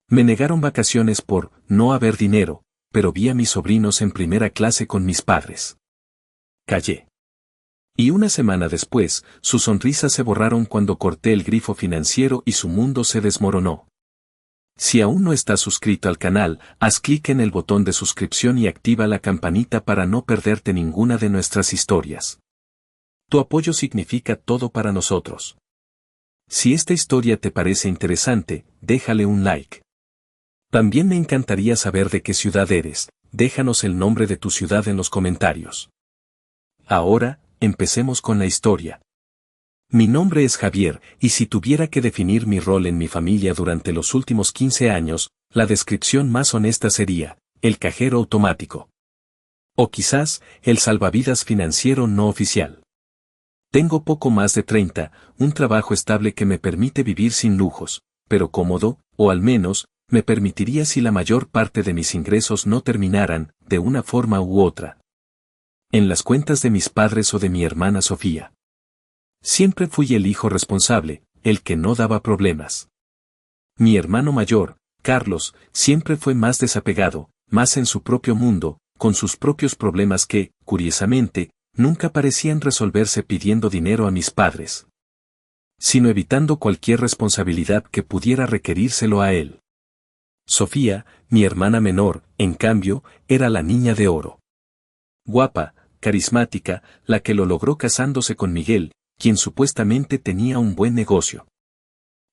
Me negaron vacaciones por no haber dinero, pero vi a mis sobrinos en primera clase con mis padres. Callé. Y una semana después, sus sonrisas se borraron cuando corté el grifo financiero y su mundo se desmoronó. Si aún no estás suscrito al canal, haz clic en el botón de suscripción y activa la campanita para no perderte ninguna de nuestras historias. Tu apoyo significa todo para nosotros. Si esta historia te parece interesante, déjale un like. También me encantaría saber de qué ciudad eres, déjanos el nombre de tu ciudad en los comentarios. Ahora, empecemos con la historia. Mi nombre es Javier, y si tuviera que definir mi rol en mi familia durante los últimos 15 años, la descripción más honesta sería, el cajero automático. O quizás, el salvavidas financiero no oficial. Tengo poco más de 30, un trabajo estable que me permite vivir sin lujos, pero cómodo, o al menos, me permitiría si la mayor parte de mis ingresos no terminaran, de una forma u otra, en las cuentas de mis padres o de mi hermana Sofía. Siempre fui el hijo responsable, el que no daba problemas. Mi hermano mayor, Carlos, siempre fue más desapegado, más en su propio mundo, con sus propios problemas que, curiosamente, nunca parecían resolverse pidiendo dinero a mis padres, sino evitando cualquier responsabilidad que pudiera requerírselo a él. Sofía, mi hermana menor, en cambio, era la niña de oro. Guapa, carismática, la que lo logró casándose con Miguel, quien supuestamente tenía un buen negocio.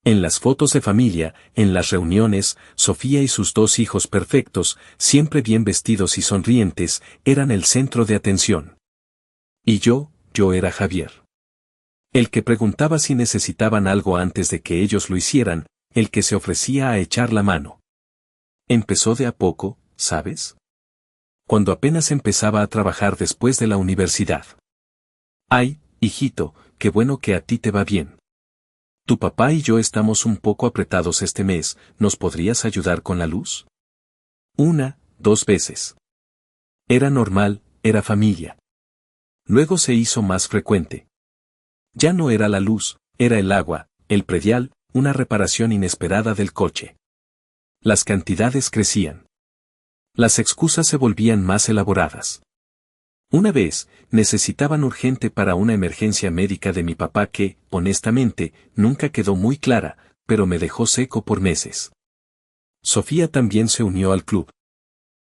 En las fotos de familia, en las reuniones, Sofía y sus dos hijos perfectos, siempre bien vestidos y sonrientes, eran el centro de atención. Y yo era Javier. El que preguntaba si necesitaban algo antes de que ellos lo hicieran, el que se ofrecía a echar la mano. Empezó de a poco, ¿sabes? Cuando apenas empezaba a trabajar después de la universidad. Ay, hijito, qué bueno que a ti te va bien. Tu papá y yo estamos un poco apretados este mes, ¿nos podrías ayudar con la luz? 1, 2 veces. Era normal, era familia. Luego se hizo más frecuente. Ya no era la luz, era el agua, el predial, una reparación inesperada del coche. Las cantidades crecían. Las excusas se volvían más elaboradas. Una vez, necesitaban urgente para una emergencia médica de mi papá que, honestamente, nunca quedó muy clara, pero me dejó seco por meses. Sofía también se unió al club.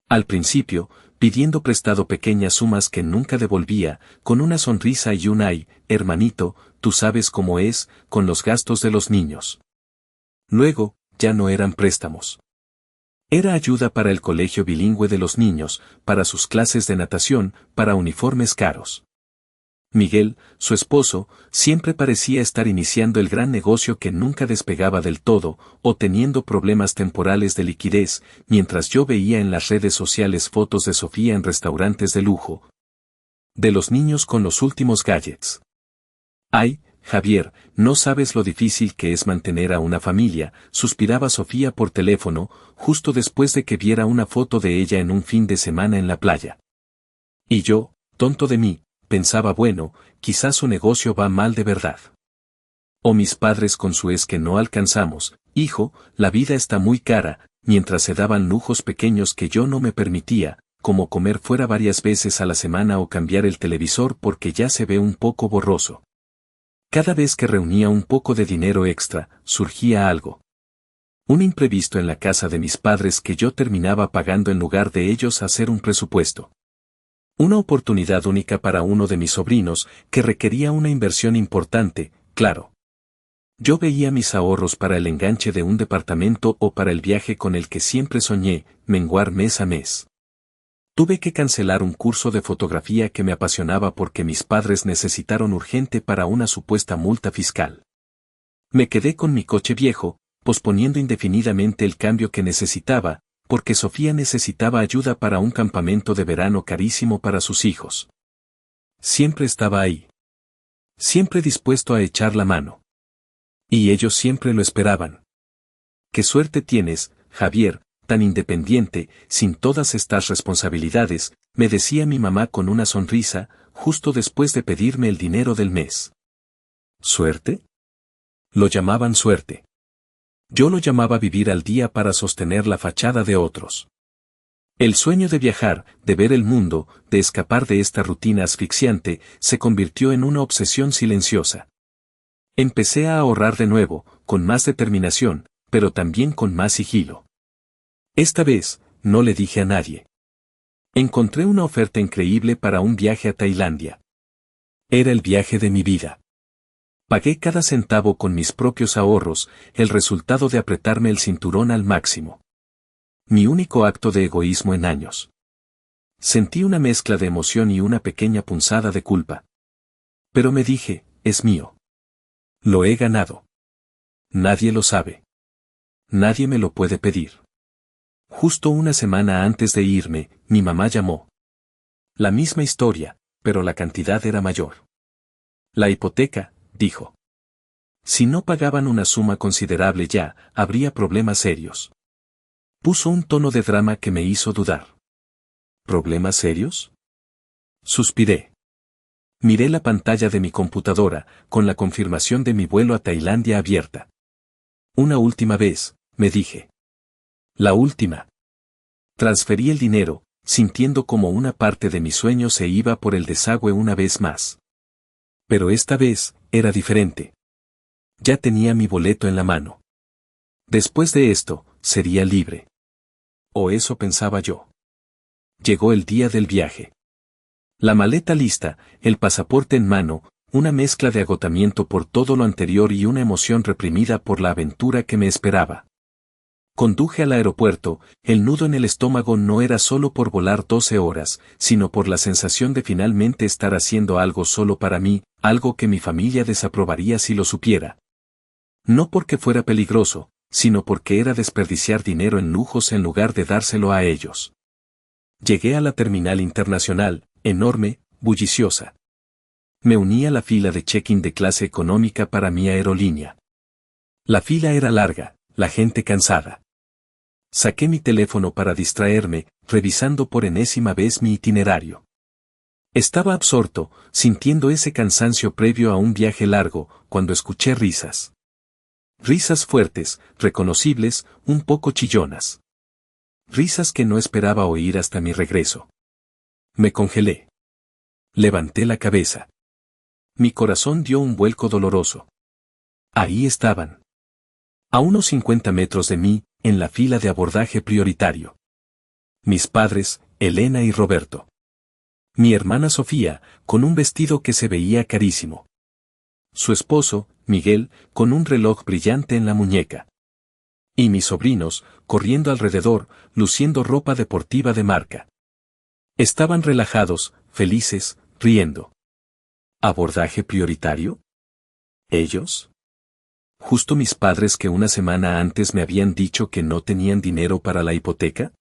Al principio, pidiendo prestado pequeñas sumas que nunca devolvía, con una sonrisa y un ay, hermanito, tú sabes cómo es, con los gastos de los niños. Luego, ya no eran préstamos. Era ayuda para el colegio bilingüe de los niños, para sus clases de natación, para uniformes caros. Miguel, su esposo, siempre parecía estar iniciando el gran negocio que nunca despegaba del todo, o teniendo problemas temporales de liquidez, mientras yo veía en las redes sociales fotos de Sofía en restaurantes de lujo. De los niños con los últimos gadgets. Ay, Javier, no sabes lo difícil que es mantener a una familia, suspiraba Sofía por teléfono, justo después de que viera una foto de ella en un fin de semana en la playa. Y yo, tonto de mí, pensaba bueno, quizás su negocio va mal de verdad. O mis padres con su es que no alcanzamos, hijo, la vida está muy cara, mientras se daban lujos pequeños que yo no me permitía, como comer fuera varias veces a la semana o cambiar el televisor porque ya se ve un poco borroso. Cada vez que reunía un poco de dinero extra, surgía algo. Un imprevisto en la casa de mis padres que yo terminaba pagando en lugar de ellos hacer un presupuesto. Una oportunidad única para uno de mis sobrinos que requería una inversión importante, claro. Yo veía mis ahorros para el enganche de un departamento o para el viaje con el que siempre soñé, menguar mes a mes. Tuve que cancelar un curso de fotografía que me apasionaba porque mis padres necesitaron urgente para una supuesta multa fiscal. Me quedé con mi coche viejo, posponiendo indefinidamente el cambio que necesitaba, porque Sofía necesitaba ayuda para un campamento de verano carísimo para sus hijos. Siempre estaba ahí. Siempre dispuesto a echar la mano. Y ellos siempre lo esperaban. Qué suerte tienes, Javier, tan independiente, sin todas estas responsabilidades, me decía mi mamá con una sonrisa, justo después de pedirme el dinero del mes. ¿Suerte? Lo llamaban suerte. Yo lo llamaba vivir al día para sostener la fachada de otros. El sueño de viajar, de ver el mundo, de escapar de esta rutina asfixiante, se convirtió en una obsesión silenciosa. Empecé a ahorrar de nuevo, con más determinación, pero también con más sigilo. Esta vez, no le dije a nadie. Encontré una oferta increíble para un viaje a Tailandia. Era el viaje de mi vida. Pagué cada centavo con mis propios ahorros, el resultado de apretarme el cinturón al máximo. Mi único acto de egoísmo en años. Sentí una mezcla de emoción y una pequeña punzada de culpa. Pero me dije, es mío. Lo he ganado. Nadie lo sabe. Nadie me lo puede pedir. Justo una semana antes de irme, mi mamá llamó. La misma historia, pero la cantidad era mayor. La hipoteca, dijo. Si no pagaban una suma considerable ya, habría problemas serios. Puso un tono de drama que me hizo dudar. ¿Problemas serios? Suspiré. Miré la pantalla de mi computadora, con la confirmación de mi vuelo a Tailandia abierta. Una última vez, me dije. La última. Transferí el dinero, sintiendo como una parte de mi sueño se iba por el desagüe una vez más. Pero esta vez, era diferente. Ya tenía mi boleto en la mano. Después de esto, sería libre. O eso pensaba yo. Llegó el día del viaje. La maleta lista, el pasaporte en mano, una mezcla de agotamiento por todo lo anterior y una emoción reprimida por la aventura que me esperaba. Conduje al aeropuerto, el nudo en el estómago no era solo por volar 12 horas, sino por la sensación de finalmente estar haciendo algo solo para mí, algo que mi familia desaprobaría si lo supiera. No porque fuera peligroso, sino porque era desperdiciar dinero en lujos en lugar de dárselo a ellos. Llegué a la terminal internacional, enorme, bulliciosa. Me uní a la fila de check-in de clase económica para mi aerolínea. La fila era larga, la gente cansada. Saqué mi teléfono para distraerme, revisando por enésima vez mi itinerario. Estaba absorto, sintiendo ese cansancio previo a un viaje largo, cuando escuché risas. Risas fuertes, reconocibles, un poco chillonas. Risas que no esperaba oír hasta mi regreso. Me congelé. Levanté la cabeza. Mi corazón dio un vuelco doloroso. Ahí estaban. A unos 50 metros de mí, en la fila de abordaje prioritario. Mis padres, Elena y Roberto. Mi hermana Sofía, con un vestido que se veía carísimo. Su esposo, Miguel, con un reloj brillante en la muñeca. Y mis sobrinos, corriendo alrededor, luciendo ropa deportiva de marca. Estaban relajados, felices, riendo. ¿Abordaje prioritario? ¿Ellos? ¿Justo mis padres que una semana antes me habían dicho que no tenían dinero para la hipoteca?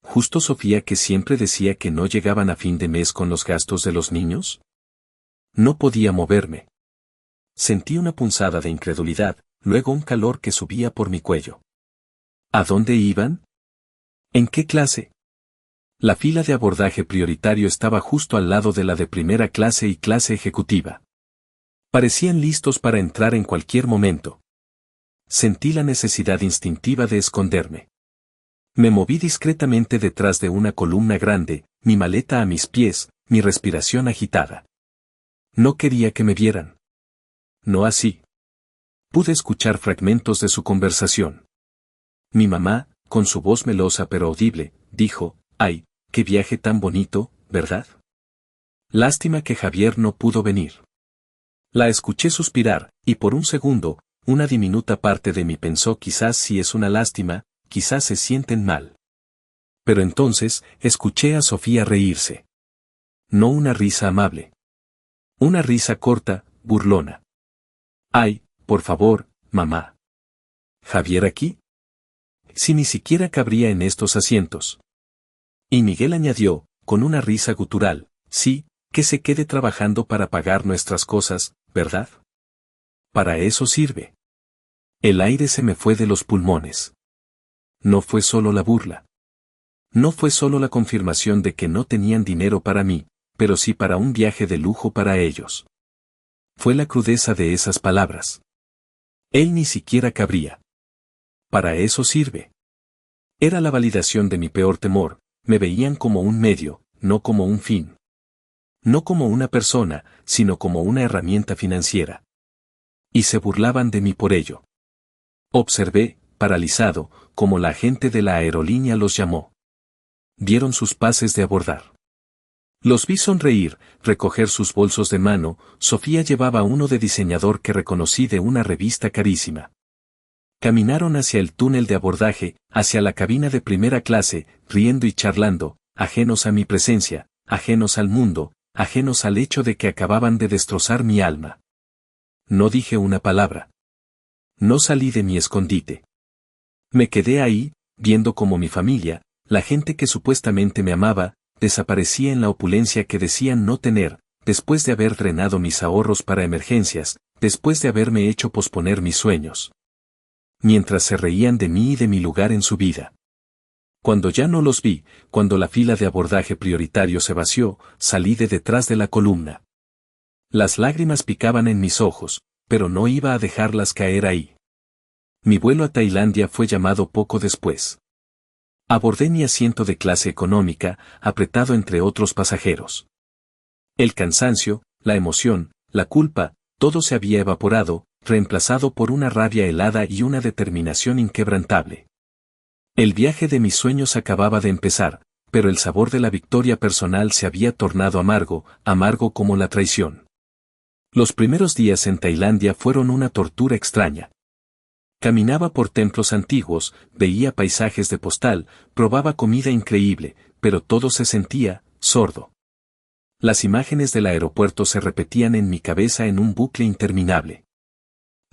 ¿Justo Sofía que siempre decía que no llegaban a fin de mes con los gastos de los niños? No podía moverme. Sentí una punzada de incredulidad, luego un calor que subía por mi cuello. ¿A dónde iban? ¿En qué clase? La fila de abordaje prioritario estaba justo al lado de la de primera clase y clase ejecutiva. Parecían listos para entrar en cualquier momento. Sentí la necesidad instintiva de esconderme. Me moví discretamente detrás de una columna grande, mi maleta a mis pies, mi respiración agitada. No quería que me vieran. No así. Pude escuchar fragmentos de su conversación. Mi mamá, con su voz melosa pero audible, dijo, «Ay, qué viaje tan bonito, ¿verdad? Lástima que Javier no pudo venir». La escuché suspirar, y por un segundo, una diminuta parte de mí pensó quizás si es una lástima, quizás se sienten mal. Pero entonces, escuché a Sofía reírse. No una risa amable. Una risa corta, burlona. «Ay, por favor, mamá. ¿Javier aquí? Si ni siquiera cabría en estos asientos». Y Miguel añadió, con una risa gutural, «Sí, que se quede trabajando para pagar nuestras cosas, ¿verdad? Para eso sirve». El aire se me fue de los pulmones. No fue solo la burla. No fue solo la confirmación de que no tenían dinero para mí, pero sí para un viaje de lujo para ellos. Fue la crudeza de esas palabras. Él ni siquiera cabría. para eso sirve. Era la validación de mi peor temor, me veían como un medio, no como un fin. No como una persona, sino como una herramienta financiera. Y se burlaban de mí por ello. Observé, paralizado, como la agente de la aerolínea los llamó. Dieron sus pases de abordar. Los vi sonreír, recoger sus bolsos de mano. Sofía llevaba uno de diseñador que reconocí de una revista carísima. Caminaron hacia el túnel de abordaje, hacia la cabina de primera clase, riendo y charlando, ajenos a mi presencia, ajenos al mundo, ajenos al hecho de que acababan de destrozar mi alma. No dije una palabra. No salí de mi escondite. Me quedé ahí, viendo cómo mi familia, la gente que supuestamente me amaba, desaparecía en la opulencia que decían no tener, después de haber drenado mis ahorros para emergencias, después de haberme hecho posponer mis sueños. Mientras se reían de mí y de mi lugar en su vida. Cuando ya no los vi, cuando la fila de abordaje prioritario se vació, salí de detrás de la columna. Las lágrimas picaban en mis ojos, pero no iba a dejarlas caer ahí. Mi vuelo a Tailandia fue llamado poco después. Abordé mi asiento de clase económica, apretado entre otros pasajeros. El cansancio, la emoción, la culpa, todo se había evaporado, reemplazado por una rabia helada y una determinación inquebrantable. El viaje de mis sueños acababa de empezar, pero el sabor de la victoria personal se había tornado amargo, amargo como la traición. Los primeros días en Tailandia fueron una tortura extraña. Caminaba por templos antiguos, veía paisajes de postal, probaba comida increíble, pero todo se sentía sordo. Las imágenes del aeropuerto se repetían en mi cabeza en un bucle interminable.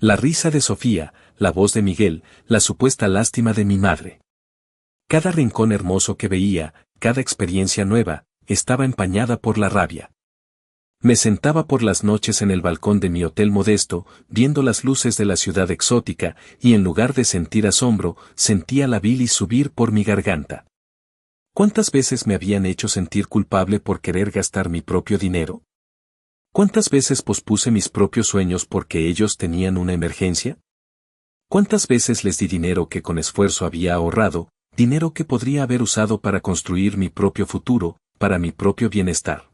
La risa de Sofía, la voz de Miguel, la supuesta lástima de mi madre. Cada rincón hermoso que veía, cada experiencia nueva, estaba empañada por la rabia. Me sentaba por las noches en el balcón de mi hotel modesto, viendo las luces de la ciudad exótica, y en lugar de sentir asombro, sentía la bilis subir por mi garganta. ¿Cuántas veces me habían hecho sentir culpable por querer gastar mi propio dinero? ¿Cuántas veces pospuse mis propios sueños porque ellos tenían una emergencia? ¿Cuántas veces les di dinero que con esfuerzo había ahorrado, dinero que podría haber usado para construir mi propio futuro, para mi propio bienestar?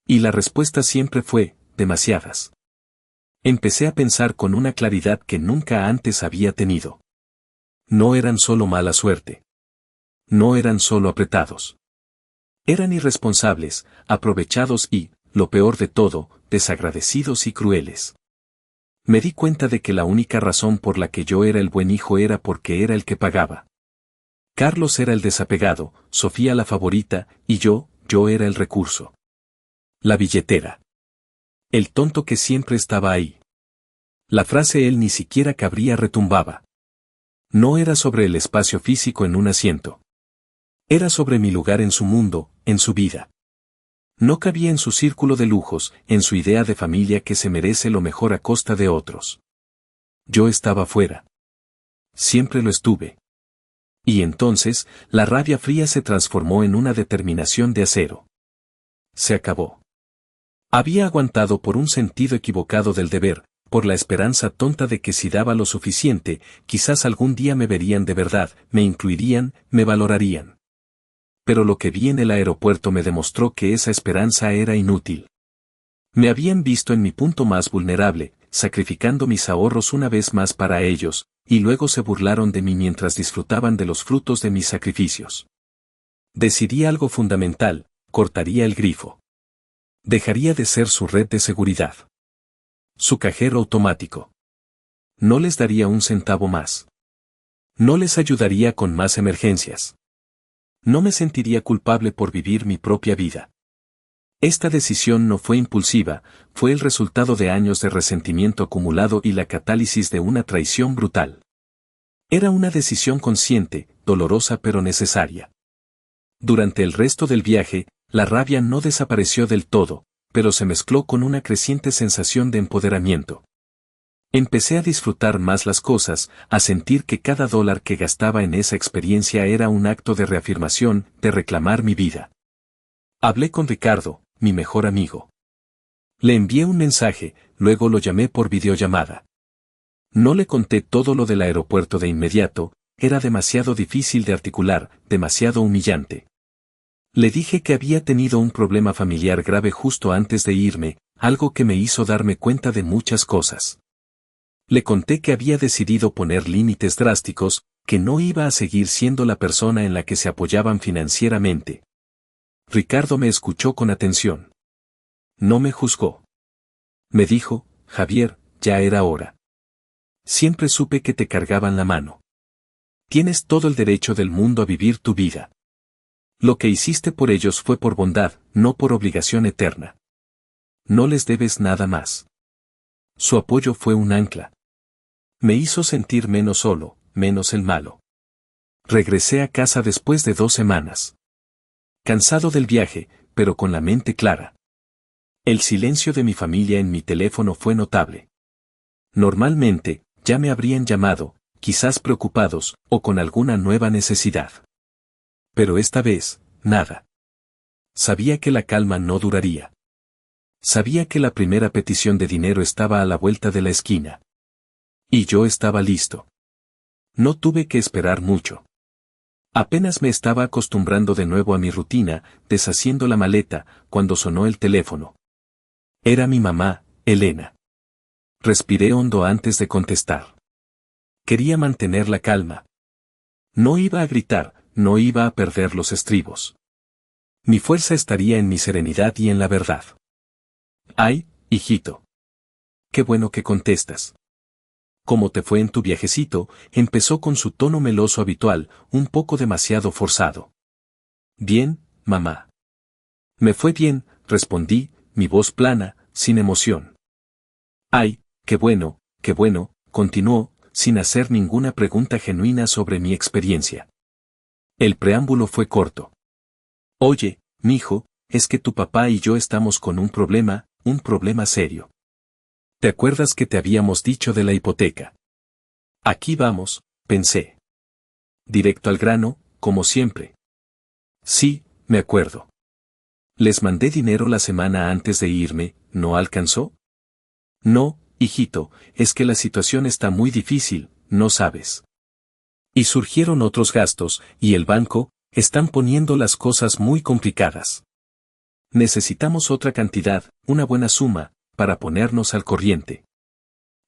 Y la respuesta siempre fue, demasiadas. Empecé a pensar con una claridad que nunca antes había tenido. No eran solo mala suerte. No eran solo apretados. Eran irresponsables, aprovechados y, lo peor de todo, desagradecidos y crueles. Me di cuenta de que la única razón por la que yo era el buen hijo era porque era el que pagaba. Carlos era el desapegado, Sofía la favorita, y yo era el recurso. La billetera. El tonto que siempre estaba ahí. La frase él ni siquiera cabría retumbaba. No era sobre el espacio físico en un asiento. Era sobre mi lugar en su mundo, en su vida. No cabía en su círculo de lujos, en su idea de familia que se merece lo mejor a costa de otros. Yo estaba fuera. Siempre lo estuve. Y entonces, la rabia fría se transformó en una determinación de acero. Se acabó. Había aguantado por un sentido equivocado del deber, por la esperanza tonta de que si daba lo suficiente, quizás algún día me verían de verdad, me incluirían, me valorarían. Pero lo que vi en el aeropuerto me demostró que esa esperanza era inútil. Me habían visto en mi punto más vulnerable, sacrificando mis ahorros una vez más para ellos, y luego se burlaron de mí mientras disfrutaban de los frutos de mis sacrificios. Decidí algo fundamental, cortaría el grifo. Dejaría de ser su red de seguridad. Su cajero automático. No les daría un centavo más. No les ayudaría con más emergencias. No me sentiría culpable por vivir mi propia vida. Esta decisión no fue impulsiva, fue el resultado de años de resentimiento acumulado y la catálisis de una traición brutal. Era una decisión consciente, dolorosa pero necesaria. Durante el resto del viaje, la rabia no desapareció del todo, pero se mezcló con una creciente sensación de empoderamiento. Empecé a disfrutar más las cosas, a sentir que cada dólar que gastaba en esa experiencia era un acto de reafirmación, de reclamar mi vida. Hablé con Ricardo, mi mejor amigo. Le envié un mensaje, luego lo llamé por videollamada. No le conté todo lo del aeropuerto de inmediato, era demasiado difícil de articular, demasiado humillante. Le dije que había tenido un problema familiar grave justo antes de irme, algo que me hizo darme cuenta de muchas cosas. Le conté que había decidido poner límites drásticos, que no iba a seguir siendo la persona en la que se apoyaban financieramente. Ricardo me escuchó con atención. No me juzgó. Me dijo, Javier, ya era hora. Siempre supe que te cargaban la mano. Tienes todo el derecho del mundo a vivir tu vida. Lo que hiciste por ellos fue por bondad, no por obligación eterna. No les debes nada más. Su apoyo fue un ancla. Me hizo sentir menos solo, menos el malo. Regresé a casa después de 2 semanas. Cansado del viaje, pero con la mente clara. El silencio de mi familia en mi teléfono fue notable. Normalmente, ya me habrían llamado, quizás preocupados, o con alguna nueva necesidad. Pero esta vez, nada. Sabía que la calma no duraría. Sabía que la primera petición de dinero estaba a la vuelta de la esquina. Y yo estaba listo. No tuve que esperar mucho. Apenas me estaba acostumbrando de nuevo a mi rutina, deshaciendo la maleta, cuando sonó el teléfono. Era mi mamá, Elena. Respiré hondo antes de contestar. Quería mantener la calma. No iba a gritar, no iba a perder los estribos. Mi fuerza estaría en mi serenidad y en la verdad. Ay, hijito. Qué bueno que contestas. ¿Cómo te fue en tu viajecito? Empezó con su tono meloso habitual, un poco demasiado forzado. Bien, mamá. Me fue bien, respondí, mi voz plana, sin emoción. Ay, qué bueno, continuó, sin hacer ninguna pregunta genuina sobre mi experiencia. El preámbulo fue corto. Oye, mijo, es que tu papá y yo estamos con un problema serio. ¿Te acuerdas que te habíamos dicho de la hipoteca? Aquí vamos, pensé. Directo al grano, como siempre. Sí, me acuerdo. Les mandé dinero la semana antes de irme, ¿no alcanzó? No, hijito, es que la situación está muy difícil, no sabes. Y surgieron otros gastos, y el banco, están poniendo las cosas muy complicadas. Necesitamos otra cantidad, una buena suma, para ponernos al corriente.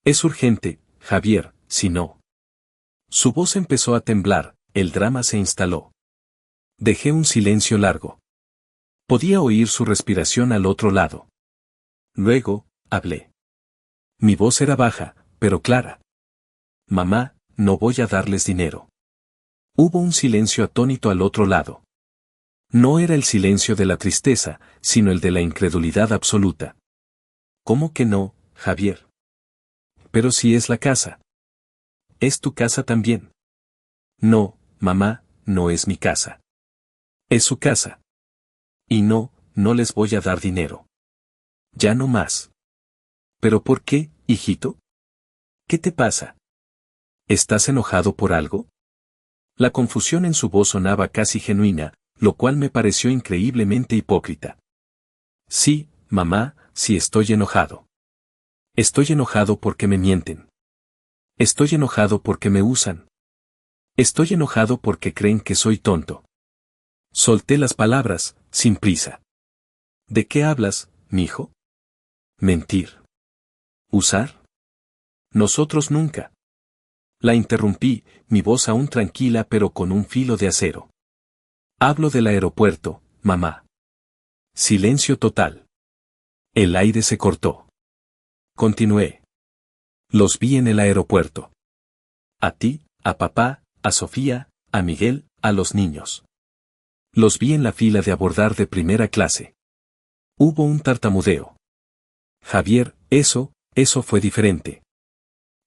Es urgente, Javier, si no. Su voz empezó a temblar, el drama se instaló. Dejé un silencio largo. Podía oír su respiración al otro lado. Luego, hablé. Mi voz era baja, pero clara. Mamá, no voy a darles dinero. Hubo un silencio atónito al otro lado. No era el silencio de la tristeza, sino el de la incredulidad absoluta. ¿Cómo que no, Javier? Pero si es la casa. ¿Es tu casa también? No, mamá, no es mi casa. Es su casa. Y no les voy a dar dinero. Ya no más. ¿Pero por qué, hijito? ¿Qué te pasa? ¿Estás enojado por algo? La confusión en su voz sonaba casi genuina, lo cual me pareció increíblemente hipócrita. Sí, mamá, sí estoy enojado. Estoy enojado porque me mienten. Estoy enojado porque me usan. Estoy enojado porque creen que soy tonto. Solté las palabras, sin prisa. ¿De qué hablas, mijo? Mentir. ¿Usar? Nosotros nunca. La interrumpí, mi voz aún tranquila pero con un filo de acero. Hablo del aeropuerto, mamá. Silencio total. El aire se cortó. Continué. Los vi en el aeropuerto. A ti, a papá, a Sofía, a Miguel, a los niños. Los vi en la fila de abordar de primera clase. Hubo un tartamudeo. Javier, eso fue diferente.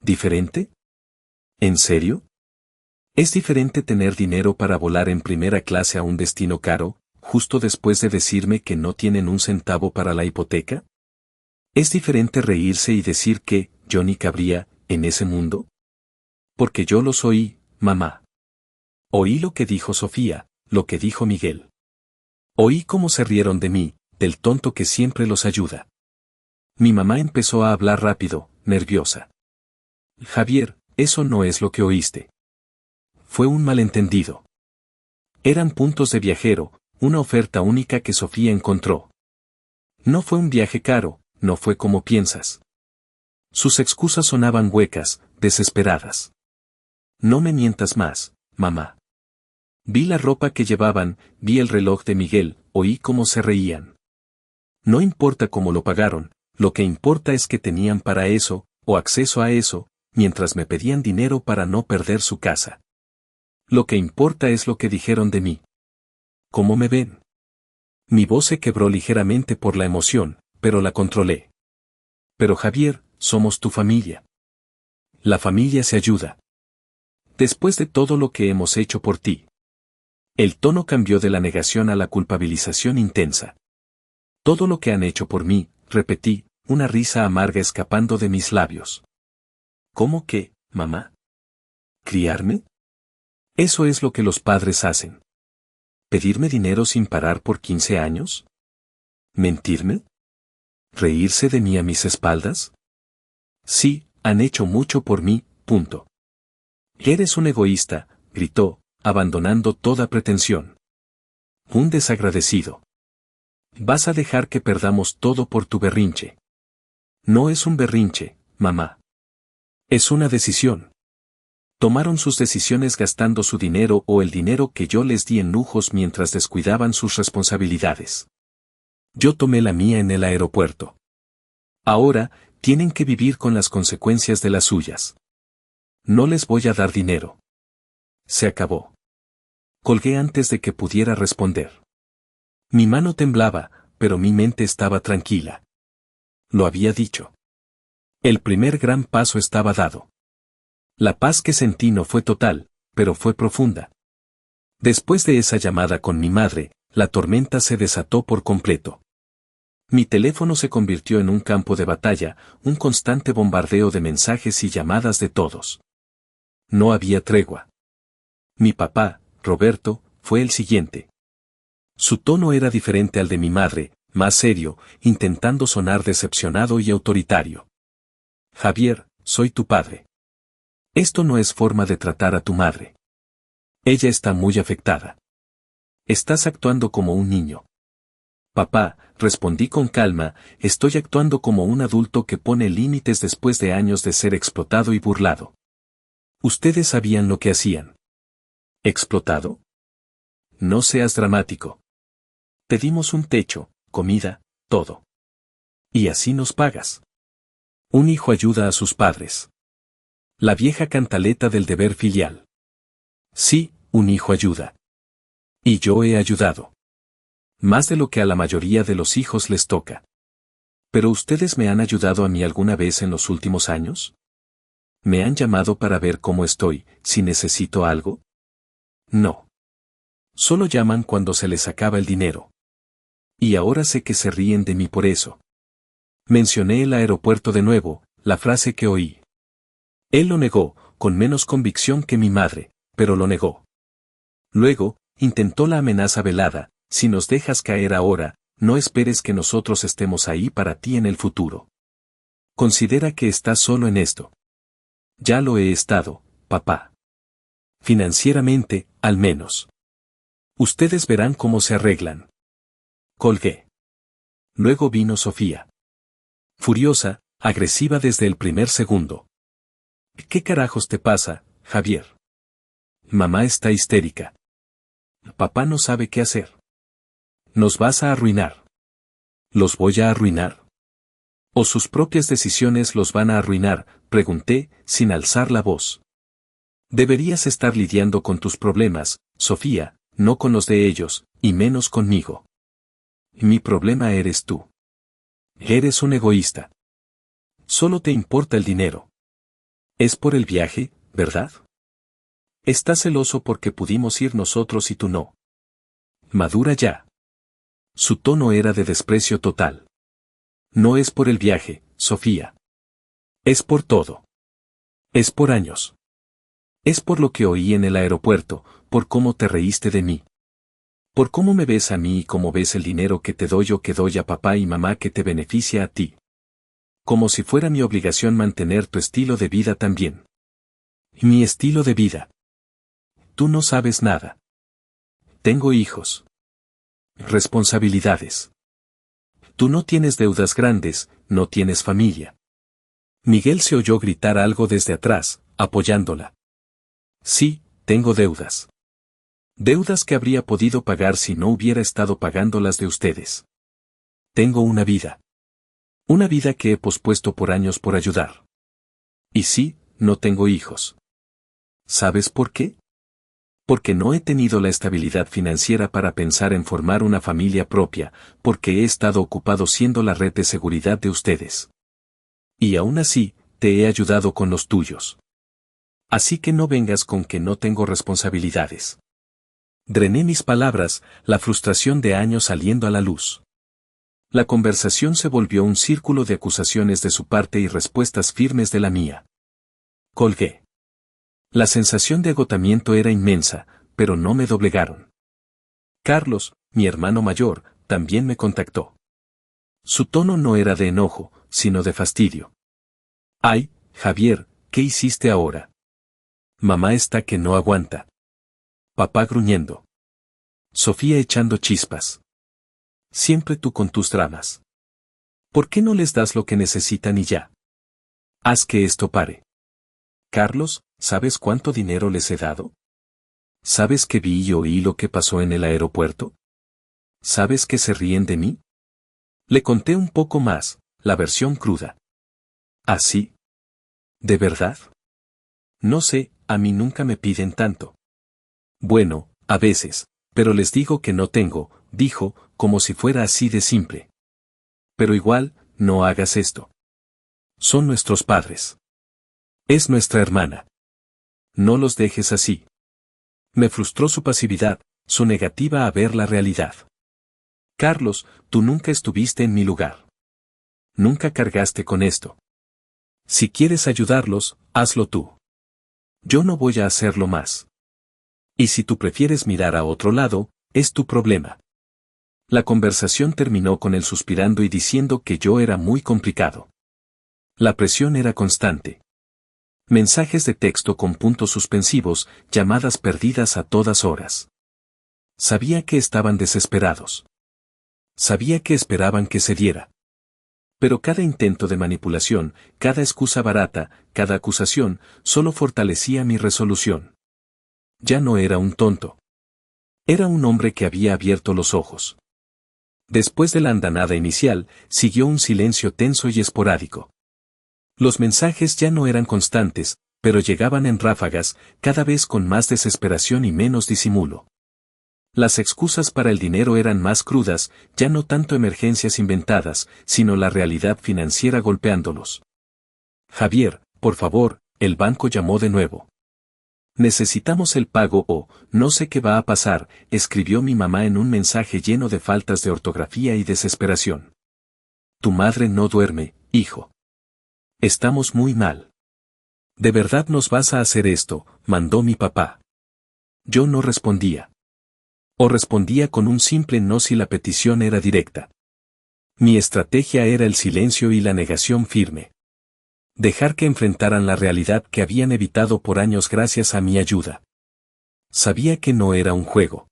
¿Diferente? ¿En serio? ¿Es diferente tener dinero para volar en primera clase a un destino caro, justo después de decirme que no tienen un centavo para la hipoteca? ¿Es diferente reírse y decir que yo ni cabría en ese mundo? Porque yo los oí, mamá. Oí lo que dijo Sofía, lo que dijo Miguel. Oí cómo se rieron de mí, del tonto que siempre los ayuda. Mi mamá empezó a hablar rápido, nerviosa. Javier, eso no es lo que oíste. Fue un malentendido. Eran puntos de viajero, una oferta única que Sofía encontró. No fue un viaje caro, no fue como piensas. Sus excusas sonaban huecas, desesperadas. No me mientas más, mamá. Vi la ropa que llevaban, vi el reloj de Miguel, oí cómo se reían. No importa cómo lo pagaron, lo que importa es que tenían para eso, o acceso a eso, mientras me pedían dinero para no perder su casa. Lo que importa es lo que dijeron de mí. ¿Cómo me ven? Mi voz se quebró ligeramente por la emoción, pero la controlé. Pero Javier, somos tu familia. La familia se ayuda. Después de todo lo que hemos hecho por ti. El tono cambió de la negación a la culpabilización intensa. Todo lo que han hecho por mí, repetí, una risa amarga escapando de mis labios. ¿Cómo que, mamá? ¿Criarme? Eso es lo que los padres hacen. ¿Pedirme dinero sin parar por 15 años? ¿Mentirme? ¿Reírse de mí a mis espaldas? Sí, han hecho mucho por mí, punto. Eres un egoísta, gritó, abandonando toda pretensión. Un desagradecido. Vas a dejar que perdamos todo por tu berrinche. No es un berrinche, mamá. Es una decisión. Tomaron sus decisiones gastando su dinero o el dinero que yo les di en lujos mientras descuidaban sus responsabilidades. Yo tomé la mía en el aeropuerto. Ahora, tienen que vivir con las consecuencias de las suyas. No les voy a dar dinero. Se acabó. Colgué antes de que pudiera responder. Mi mano temblaba, pero mi mente estaba tranquila. Lo había dicho. El primer gran paso estaba dado. La paz que sentí no fue total, pero fue profunda. Después de esa llamada con mi madre, la tormenta se desató por completo. Mi teléfono se convirtió en un campo de batalla, un constante bombardeo de mensajes y llamadas de todos. No había tregua. Mi papá, Roberto, fue el siguiente. Su tono era diferente al de mi madre, más serio, intentando sonar decepcionado y autoritario. Javier, soy tu padre. Esto no es forma de tratar a tu madre. Ella está muy afectada. Estás actuando como un niño. Papá, respondí con calma, estoy actuando como un adulto que pone límites después de años de ser explotado y burlado. Ustedes sabían lo que hacían. ¿Explotado? No seas dramático. Te dimos un techo, comida, todo. Y así nos pagas. Un hijo ayuda a sus padres. La vieja cantaleta del deber filial. Sí, un hijo ayuda. Y yo he ayudado. Más de lo que a la mayoría de los hijos les toca. ¿Pero ustedes me han ayudado a mí alguna vez en los últimos años? ¿Me han llamado para ver cómo estoy, si necesito algo? No. Solo llaman cuando se les acaba el dinero. Y ahora sé que se ríen de mí por eso. Mencioné el aeropuerto de nuevo, la frase que oí. Él lo negó, con menos convicción que mi madre, pero lo negó. Luego, intentó la amenaza velada, si nos dejas caer ahora, no esperes que nosotros estemos ahí para ti en el futuro. Considera que estás solo en esto. Ya lo he estado, papá. Financieramente, al menos. Ustedes verán cómo se arreglan. Colgué. Luego vino Sofía. Furiosa, agresiva desde el primer segundo. ¿Qué carajos te pasa, Javier? Mamá está histérica. Papá no sabe qué hacer. Nos vas a arruinar. ¿Los voy a arruinar? ¿O sus propias decisiones los van a arruinar?, pregunté, sin alzar la voz. Deberías estar lidiando con tus problemas, Sofía, no con los de ellos, y menos conmigo. Mi problema eres tú. Eres un egoísta. Solo te importa el dinero. Es por el viaje, ¿verdad? Estás celoso porque pudimos ir nosotros y tú no. Madura ya. Su tono era de desprecio total. No es por el viaje, Sofía. Es por todo. Es por años. Es por lo que oí en el aeropuerto, por cómo te reíste de mí. Por cómo me ves a mí y cómo ves el dinero que te doy o que doy a papá y mamá que te beneficia a ti. Como si fuera mi obligación mantener tu estilo de vida también. Mi estilo de vida. Tú no sabes nada. Tengo hijos. Responsabilidades. Tú no tienes deudas grandes, no tienes familia. Miguel se oyó gritar algo desde atrás, apoyándola. Sí, tengo deudas. Deudas que habría podido pagar si no hubiera estado pagando las de ustedes. Tengo una vida. Una vida que he pospuesto por años por ayudar. Y sí, no tengo hijos. ¿Sabes por qué? Porque no he tenido la estabilidad financiera para pensar en formar una familia propia, porque he estado ocupado siendo la red de seguridad de ustedes. Y aún así, te he ayudado con los tuyos. Así que no vengas con que no tengo responsabilidades. Drené mis palabras, la frustración de años saliendo a la luz. La conversación se volvió un círculo de acusaciones de su parte y respuestas firmes de la mía. Colgué. La sensación de agotamiento era inmensa, pero no me doblegaron. Carlos, mi hermano mayor, también me contactó. Su tono no era de enojo, sino de fastidio. Ay, Javier, ¿qué hiciste ahora? Mamá está que no aguanta. Papá gruñendo. Sofía echando chispas. Siempre tú con tus dramas. ¿Por qué no les das lo que necesitan y ya? Haz que esto pare. Carlos, ¿sabes cuánto dinero les he dado? ¿Sabes que vi y oí lo que pasó en el aeropuerto? ¿Sabes que se ríen de mí? Le conté un poco más, la versión cruda. ¿Ah, sí? ¿De verdad? No sé, a mí nunca me piden tanto. Bueno, a veces, pero les digo que no tengo, dijo, como si fuera así de simple. Pero igual, no hagas esto. Son nuestros padres. Es nuestra hermana. No los dejes así. Me frustró su pasividad, su negativa a ver la realidad. Carlos, tú nunca estuviste en mi lugar. Nunca cargaste con esto. Si quieres ayudarlos, hazlo tú. Yo no voy a hacerlo más. Y si tú prefieres mirar a otro lado, es tu problema. La conversación terminó con él suspirando y diciendo que yo era muy complicado. La presión era constante. Mensajes de texto con puntos suspensivos, llamadas perdidas a todas horas. Sabía que estaban desesperados. Sabía que esperaban que se diera. Pero cada intento de manipulación, cada excusa barata, cada acusación, solo fortalecía mi resolución. Ya no era un tonto. Era un hombre que había abierto los ojos. Después de la andanada inicial, siguió un silencio tenso y esporádico. Los mensajes ya no eran constantes, pero llegaban en ráfagas, cada vez con más desesperación y menos disimulo. Las excusas para el dinero eran más crudas, ya no tanto emergencias inventadas, sino la realidad financiera golpeándolos. Javier, por favor, el banco llamó de nuevo. Necesitamos el pago o, no sé qué va a pasar, escribió mi mamá en un mensaje lleno de faltas de ortografía y desesperación. Tu madre no duerme, hijo. Estamos muy mal. ¿De verdad nos vas a hacer esto?, mandó mi papá. Yo no respondía. O respondía con un simple no si la petición era directa. Mi estrategia era el silencio y la negación firme. Dejar que enfrentaran la realidad que habían evitado por años gracias a mi ayuda. Sabía que no era un juego.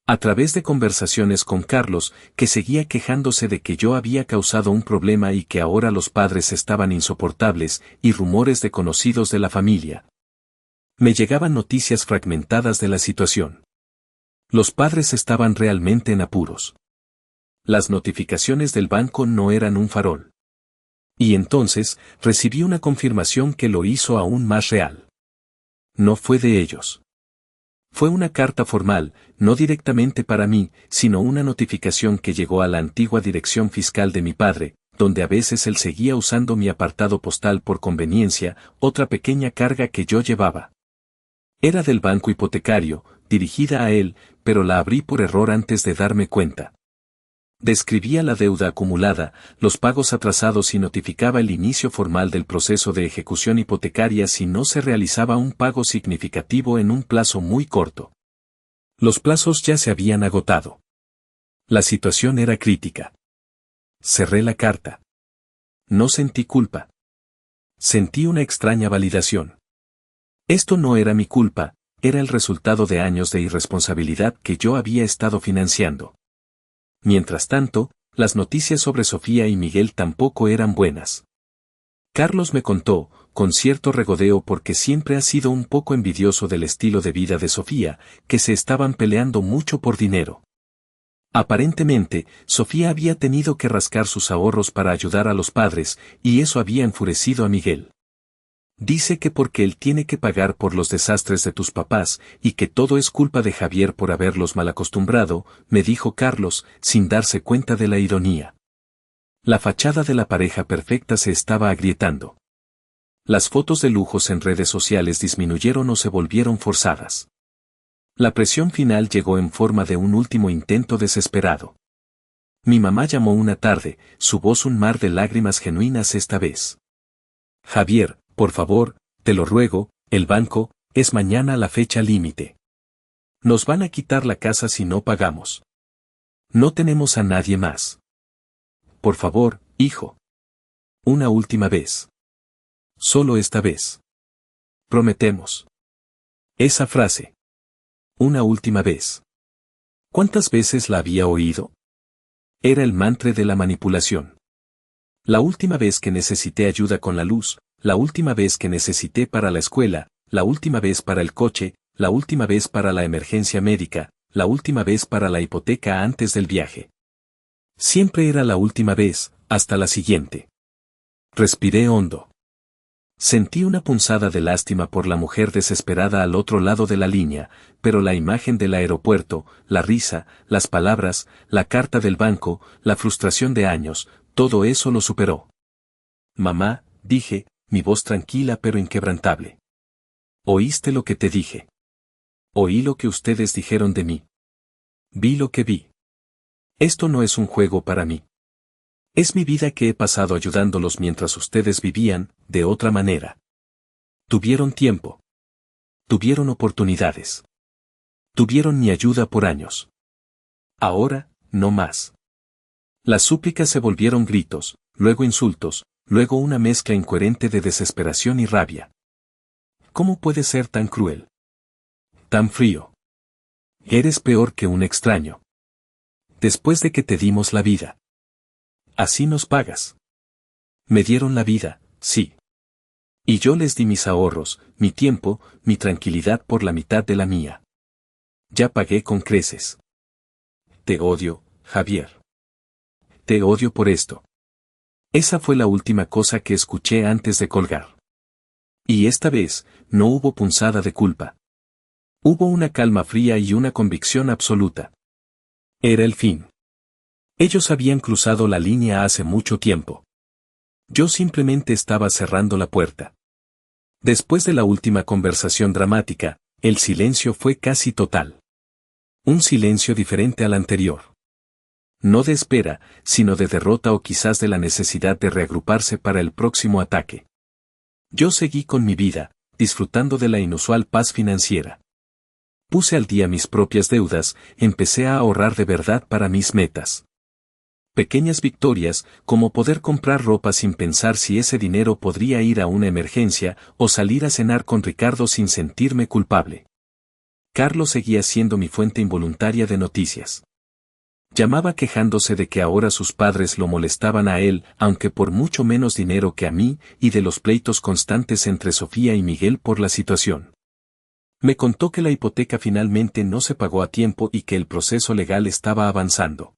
A través de conversaciones con Carlos, que seguía quejándose de que yo había causado un problema y que ahora los padres estaban insoportables, y rumores de conocidos de la familia. Me llegaban noticias fragmentadas de la situación. Los padres estaban realmente en apuros. Las notificaciones del banco no eran un farol. Y entonces, recibí una confirmación que lo hizo aún más real. No fue de ellos. Fue una carta formal, no directamente para mí, sino una notificación que llegó a la antigua dirección fiscal de mi padre, donde a veces él seguía usando mi apartado postal por conveniencia, otra pequeña carga que yo llevaba. Era del banco hipotecario, dirigida a él, pero la abrí por error antes de darme cuenta. Describía la deuda acumulada, los pagos atrasados y notificaba el inicio formal del proceso de ejecución hipotecaria si no se realizaba un pago significativo en un plazo muy corto. Los plazos ya se habían agotado. La situación era crítica. Cerré la carta. No sentí culpa. Sentí una extraña validación. Esto no era mi culpa, era el resultado de años de irresponsabilidad que yo había estado financiando. Mientras tanto, las noticias sobre Sofía y Miguel tampoco eran buenas. Carlos me contó, con cierto regodeo porque siempre ha sido un poco envidioso del estilo de vida de Sofía, que se estaban peleando mucho por dinero. Aparentemente, Sofía había tenido que rascar sus ahorros para ayudar a los padres, y eso había enfurecido a Miguel. Dice que porque él tiene que pagar por los desastres de tus papás, y que todo es culpa de Javier por haberlos malacostumbrado, me dijo Carlos, sin darse cuenta de la ironía. La fachada de la pareja perfecta se estaba agrietando. Las fotos de lujos en redes sociales disminuyeron o se volvieron forzadas. La presión final llegó en forma de un último intento desesperado. Mi mamá llamó una tarde, su voz un mar de lágrimas genuinas esta vez. Javier, por favor, te lo ruego, el banco, es mañana la fecha límite. Nos van a quitar la casa si no pagamos. No tenemos a nadie más. Por favor, hijo. Una última vez. Solo esta vez. Prometemos. Esa frase. Una última vez. ¿Cuántas veces la había oído? Era el mantra de la manipulación. La última vez que necesité ayuda con la luz, la última vez que necesité para la escuela, la última vez para el coche, la última vez para la emergencia médica, la última vez para la hipoteca antes del viaje. Siempre era la última vez, hasta la siguiente. Respiré hondo. Sentí una punzada de lástima por la mujer desesperada al otro lado de la línea, pero la imagen del aeropuerto, la risa, las palabras, la carta del banco, la frustración de años, todo eso lo superó. Mamá, dije, mi voz tranquila pero inquebrantable. ¿Oíste lo que te dije? Oí lo que ustedes dijeron de mí. Vi lo que vi. Esto no es un juego para mí. Es mi vida que he pasado ayudándolos mientras ustedes vivían, de otra manera. Tuvieron tiempo. Tuvieron oportunidades. Tuvieron mi ayuda por años. Ahora, no más. Las súplicas se volvieron gritos, luego insultos, luego una mezcla incoherente de desesperación y rabia. ¿Cómo puedes ser tan cruel? Tan frío. Eres peor que un extraño. Después de que te dimos la vida. Así nos pagas. Me dieron la vida, sí. Y yo les di mis ahorros, mi tiempo, mi tranquilidad por la mitad de la mía. Ya pagué con creces. Te odio, Javier. Te odio por esto. Esa fue la última cosa que escuché antes de colgar. Y esta vez, no hubo punzada de culpa. Hubo una calma fría y una convicción absoluta. Era el fin. Ellos habían cruzado la línea hace mucho tiempo. Yo simplemente estaba cerrando la puerta. Después de la última conversación dramática, el silencio fue casi total. Un silencio diferente al anterior. No de espera, sino de derrota o quizás de la necesidad de reagruparse para el próximo ataque. Yo seguí con mi vida, disfrutando de la inusual paz financiera. Puse al día mis propias deudas, empecé a ahorrar de verdad para mis metas. Pequeñas victorias, como poder comprar ropa sin pensar si ese dinero podría ir a una emergencia, o salir a cenar con Ricardo sin sentirme culpable. Carlos seguía siendo mi fuente involuntaria de noticias. Llamaba quejándose de que ahora sus padres lo molestaban a él, aunque por mucho menos dinero que a mí, y de los pleitos constantes entre Sofía y Miguel por la situación. Me contó que la hipoteca finalmente no se pagó a tiempo y que el proceso legal estaba avanzando.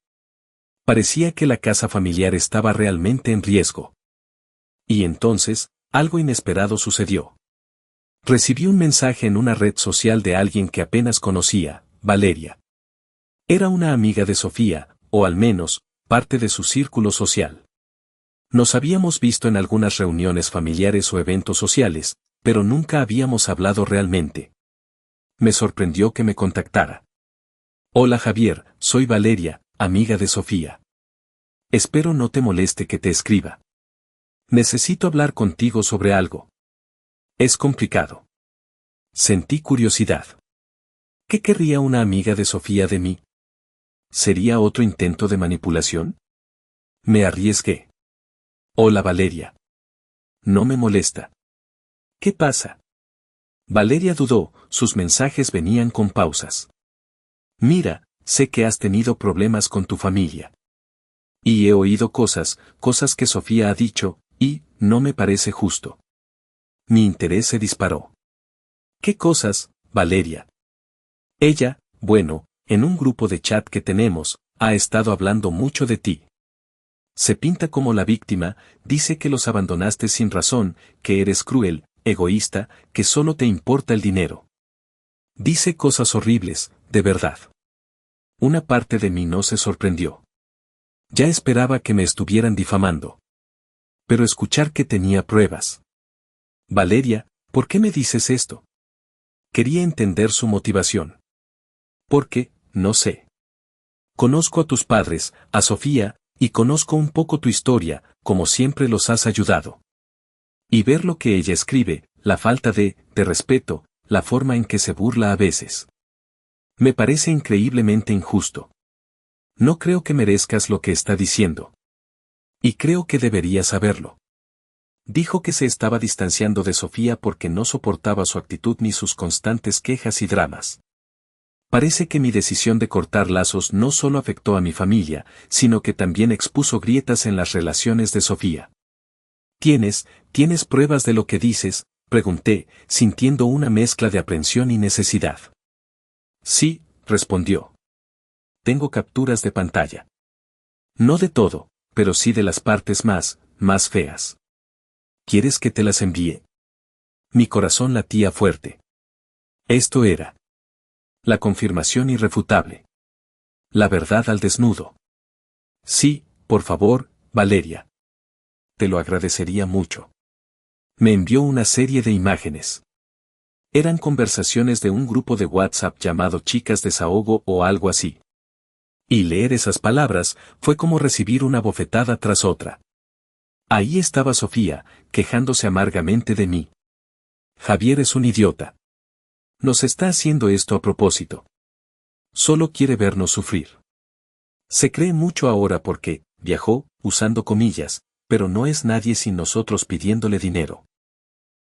Parecía que la casa familiar estaba realmente en riesgo. Y entonces, algo inesperado sucedió. Recibí un mensaje en una red social de alguien que apenas conocía, Valeria. Era una amiga de Sofía, o al menos, parte de su círculo social. Nos habíamos visto en algunas reuniones familiares o eventos sociales, pero nunca habíamos hablado realmente. Me sorprendió que me contactara. Hola Javier, soy Valeria, amiga de Sofía. Espero no te moleste que te escriba. Necesito hablar contigo sobre algo. Es complicado. Sentí curiosidad. ¿Qué querría una amiga de Sofía de mí? ¿Sería otro intento de manipulación? Me arriesgué. Hola Valeria. No me molesta. ¿Qué pasa? Valeria dudó, sus mensajes venían con pausas. Mira, sé que has tenido problemas con tu familia. Y he oído cosas que Sofía ha dicho, y no me parece justo. Mi interés se disparó. ¿Qué cosas, Valeria? Ella, bueno, en un grupo de chat que tenemos, ha estado hablando mucho de ti. Se pinta como la víctima, dice que los abandonaste sin razón, que eres cruel, egoísta, que solo te importa el dinero. Dice cosas horribles, de verdad. Una parte de mí no se sorprendió. Ya esperaba que me estuvieran difamando. Pero escuchar que tenía pruebas. Valeria, ¿por qué me dices esto? Quería entender su motivación. Porque, no sé. Conozco a tus padres, a Sofía, y conozco un poco tu historia, como siempre los has ayudado. Y ver lo que ella escribe, la falta de respeto, la forma en que se burla a veces. Me parece increíblemente injusto. No creo que merezcas lo que está diciendo. Y creo que deberías saberlo. Dijo que se estaba distanciando de Sofía porque no soportaba su actitud ni sus constantes quejas y dramas. Parece que mi decisión de cortar lazos no solo afectó a mi familia, sino que también expuso grietas en las relaciones de Sofía. ¿Tienes pruebas de lo que dices?, pregunté, sintiendo una mezcla de aprensión y necesidad. Sí, respondió. Tengo capturas de pantalla. No de todo, pero sí de las partes más feas. ¿Quieres que te las envíe? Mi corazón latía fuerte. Esto era la confirmación irrefutable. La verdad al desnudo. Sí, por favor, Valeria. Te lo agradecería mucho. Me envió una serie de imágenes. Eran conversaciones de un grupo de WhatsApp llamado Chicas Desahogo o algo así. Y leer esas palabras fue como recibir una bofetada tras otra. Ahí estaba Sofía, quejándose amargamente de mí. Javier es un idiota. Nos está haciendo esto a propósito. Solo quiere vernos sufrir. Se cree mucho ahora porque viajó, usando comillas, pero no es nadie sin nosotros pidiéndole dinero.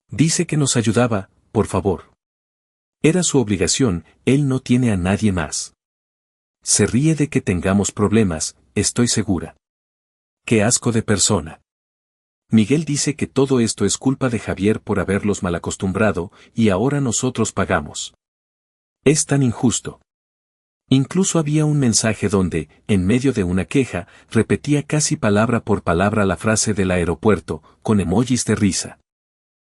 Dice que nos ayudaba, por favor. Era su obligación, él no tiene a nadie más. Se ríe de que tengamos problemas, estoy segura. Qué asco de persona. Miguel dice que todo esto es culpa de Javier por haberlos malacostumbrado, y ahora nosotros pagamos. Es tan injusto. Incluso había un mensaje donde, en medio de una queja, repetía casi palabra por palabra la frase del aeropuerto, con emojis de risa.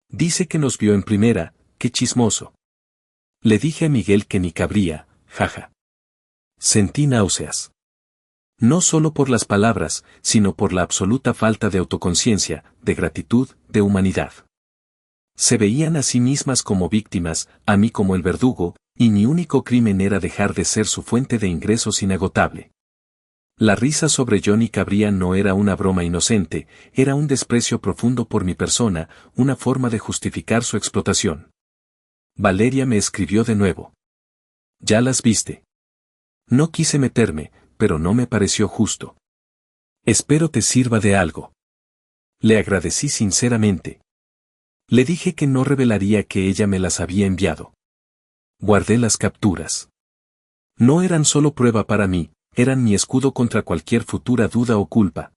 Dice que nos vio en primera, qué chismoso. Le dije a Miguel que ni cabría, jaja. Sentí náuseas. No solo por las palabras, sino por la absoluta falta de autoconciencia, de gratitud, de humanidad. Se veían a sí mismas como víctimas, a mí como el verdugo, y mi único crimen era dejar de ser su fuente de ingresos inagotable. La risa sobre Johnny Cabría no era una broma inocente, era un desprecio profundo por mi persona, una forma de justificar su explotación. Valeria me escribió de nuevo. ¿Ya las viste? No quise meterme, pero no me pareció justo. Espero te sirva de algo. Le agradecí sinceramente. Le dije que no revelaría que ella me las había enviado. Guardé las capturas. No eran solo prueba para mí, eran mi escudo contra cualquier futura duda o culpa.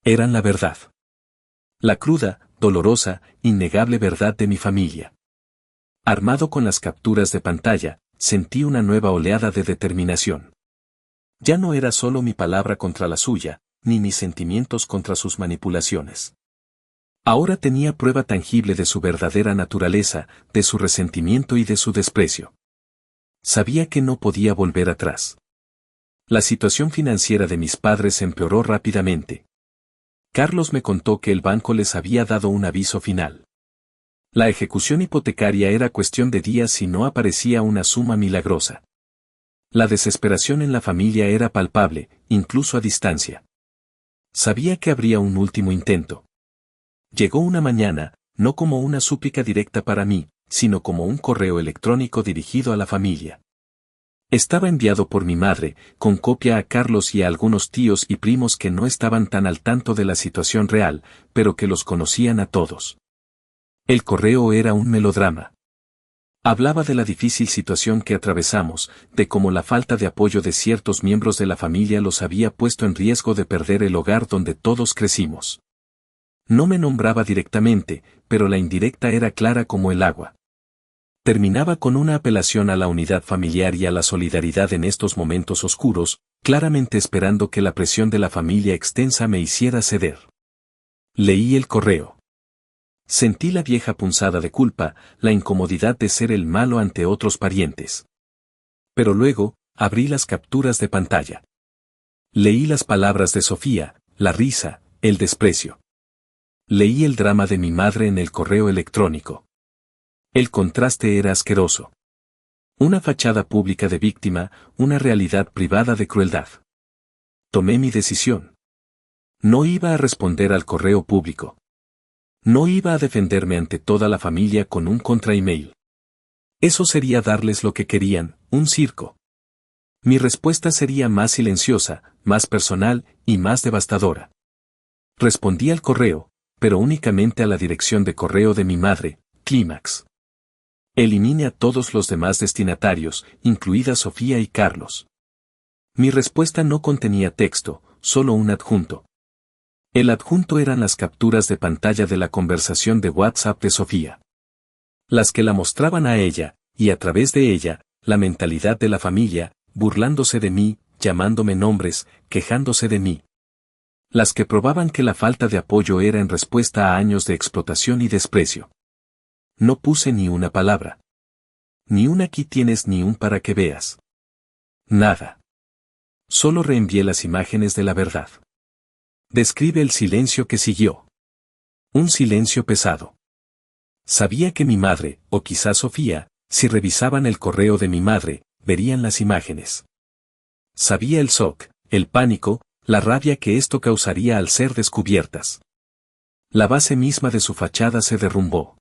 Eran la verdad. La cruda, dolorosa, innegable verdad de mi familia. Armado con las capturas de pantalla, sentí una nueva oleada de determinación. Ya no era solo mi palabra contra la suya, ni mis sentimientos contra sus manipulaciones. Ahora tenía prueba tangible de su verdadera naturaleza, de su resentimiento y de su desprecio. Sabía que no podía volver atrás. La situación financiera de mis padres empeoró rápidamente. Carlos me contó que el banco les había dado un aviso final. La ejecución hipotecaria era cuestión de días si no aparecía una suma milagrosa. La desesperación en la familia era palpable, incluso a distancia. Sabía que habría un último intento. Llegó una mañana, no como una súplica directa para mí, sino como un correo electrónico dirigido a la familia. Estaba enviado por mi madre, con copia a Carlos y a algunos tíos y primos que no estaban tan al tanto de la situación real, pero que los conocían a todos. El correo era un melodrama. Hablaba de la difícil situación que atravesamos, de cómo la falta de apoyo de ciertos miembros de la familia los había puesto en riesgo de perder el hogar donde todos crecimos. No me nombraba directamente, pero la indirecta era clara como el agua. Terminaba con una apelación a la unidad familiar y a la solidaridad en estos momentos oscuros, claramente esperando que la presión de la familia extensa me hiciera ceder. Leí el correo. Sentí la vieja punzada de culpa, la incomodidad de ser el malo ante otros parientes. Pero luego, abrí las capturas de pantalla. Leí las palabras de Sofía, la risa, el desprecio. Leí el drama de mi madre en el correo electrónico. El contraste era asqueroso. Una fachada pública de víctima, una realidad privada de crueldad. Tomé mi decisión. No iba a responder al correo público. No iba a defenderme ante toda la familia con un contra-email. Eso sería darles lo que querían, un circo. Mi respuesta sería más silenciosa, más personal y más devastadora. Respondí al correo, pero únicamente a la dirección de correo de mi madre, Clímax. Elimine a todos los demás destinatarios, incluida Sofía y Carlos. Mi respuesta no contenía texto, solo un adjunto. El adjunto eran las capturas de pantalla de la conversación de WhatsApp de Sofía. Las que la mostraban a ella, y a través de ella, la mentalidad de la familia, burlándose de mí, llamándome nombres, quejándose de mí. Las que probaban que la falta de apoyo era en respuesta a años de explotación y desprecio. No puse ni una palabra. Ni un aquí tienes ni un para que veas. Nada. Solo reenvié las imágenes de la verdad. Describe el silencio que siguió. Un silencio pesado. Sabía que mi madre, o quizás Sofía, si revisaban el correo de mi madre, verían las imágenes. Sabía el shock, el pánico, la rabia que esto causaría al ser descubiertas. La base misma de su fachada se derrumbó.